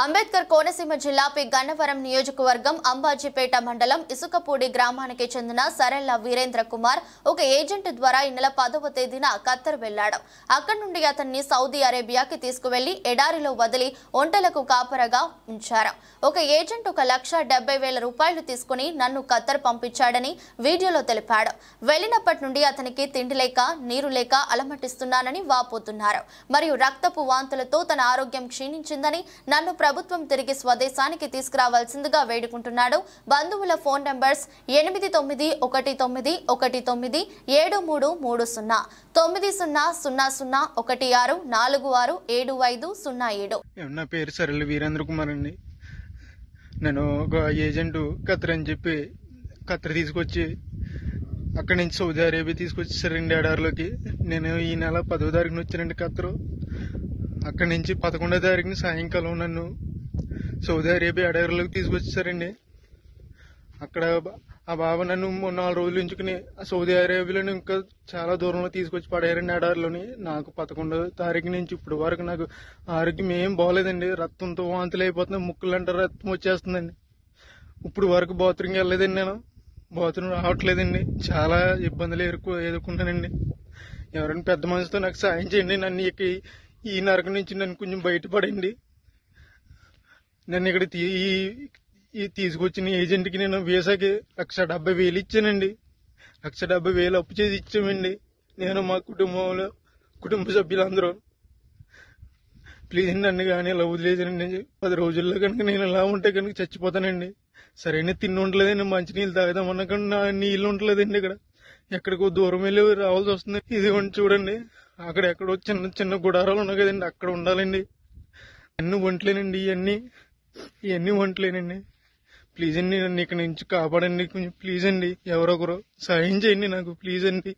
అంబేద్కర్ కోనసీమ జిల్లా పి గన్నవరం నియోజకవర్గం అంబాజీపేట మండలం ఇసుకపూడి గ్రామానికి చెందిన సరెల్ల వీరేంద్ర కుమార్ ఒక ఏజెంట్ ద్వారా ఈ నెల 10వ తేదీన ఖత్తర్ వెళ్లాడు. అక్కడి నుండి అతన్ని సౌదీ అరేబియాకి తీసుకువెళ్లి ఎడారిలో వదిలి ఒంటెలకు కాపరగా ఉంచారు. ఒక ఏజెంట్ 1,70,000 రూపాయలు తీసుకుని నన్ను ఖత్తర్ పంపించాడని వీడియోలో తెలిపాడు. వెళ్లినప్పటి నుండి అతనికి తిండి లేక నీరు లేక అలమటిస్తున్నానని వాపోతున్నారు. మరియు రక్తపు వాంతులతో తన ఆరోగ్యం క్షీణించిందని నన్ను ప్రభుత్వం తిరిగి స్వదేశానికి తీసుకురావాల్సిందిగా వేడుకుంటున్నాడు. బంధువుల ఫోన్ నంబర్స్ 8919197330 900016464507. నా పేరు సరెల్ల వీరేంద్ర కుమార్ అండి. నేను ఒక ఏజెంట్ ఖత్తర్ అని చెప్పి ఖత్తర్ తీసుకొచ్చి అక్కడి నుంచి సౌదీ అరేబియా తీసుకొచ్చేసారండి ఎడారిలోకి. నేను ఈ నెల 10వ తారీఖున వచ్చానండి ఖత్తరు. అక్కడి నుంచి 11వ తారీఖున సాయంకాలం నన్ను సౌదీ అరేబియా ఎడారిలోకి తీసుకొచ్చేసారండి. అక్కడ ఆ బాబా నన్ను 4 రోజులు ఉంచుకుని సౌదీ అరేబియాలో ఇంకా చాలా దూరంలో తీసుకొచ్చి పడేయారండి ఎడారిలోని. నాకు 11వ తారీఖు నుంచి ఇప్పుడు వరకు నాకు ఆరోగ్యం ఏం బాగోలేదండి. రక్తంతో వాంతులు అయిపోతున్నాయి, ముక్కులంటే రక్తం వచ్చేస్తుందండి. ఇప్పుడు వరకు బాత్రూమ్కి వెళ్ళలేదండి. నేను బాత్రూమ్ రావట్లేదండి. చాలా ఇబ్బందులు ఎదుర్కొన్నానండి. ఎవరైనా పెద్ద మనిషితో నాకు సాయం చేయండి. నన్ను ఈ నరకం నుంచి నన్ను కొంచెం బయటపడండి. నన్ను ఇక్కడ తీసుకొచ్చిన ఏజెంట్కి నేను వీసాకి 1,70,000 ఇచ్చానండి. 1,70,000 అప్పు చేసి ఇచ్చామండి. నేను మా కుటుంబ సభ్యులందరూ. ప్లీజ్ నన్ను కానీ ఇలా వదిలేసానండి. 10 రోజుల్లో కనుక నేను ఇలా ఉంటే కనుక చచ్చిపోతానండి. సరైన తిండి ఉండలేదండి. మంచినీళ్ళు తాగుదామన్నా కానీ నా నీళ్ళు ఉండలేదండి. ఎక్కడికో దూరం వెళ్ళి రావాల్సి వస్తుంది. ఇది చూడండి, అక్కడ ఎక్కడో చిన్న చిన్న గుడారాలు ఉన్నాయి కదండి, అక్కడ ఉండాలండి. అన్ని వంటలేనండి. ఇవన్నీ వంటలేనండి. ప్లీజ్ అండి, నన్ను ఇక్కడ నుంచి కాపాడండి. కొంచెం ప్లీజ్ అండి, ఎవరొకరు సాయం చేయండి నాకు, ప్లీజ్ అండి.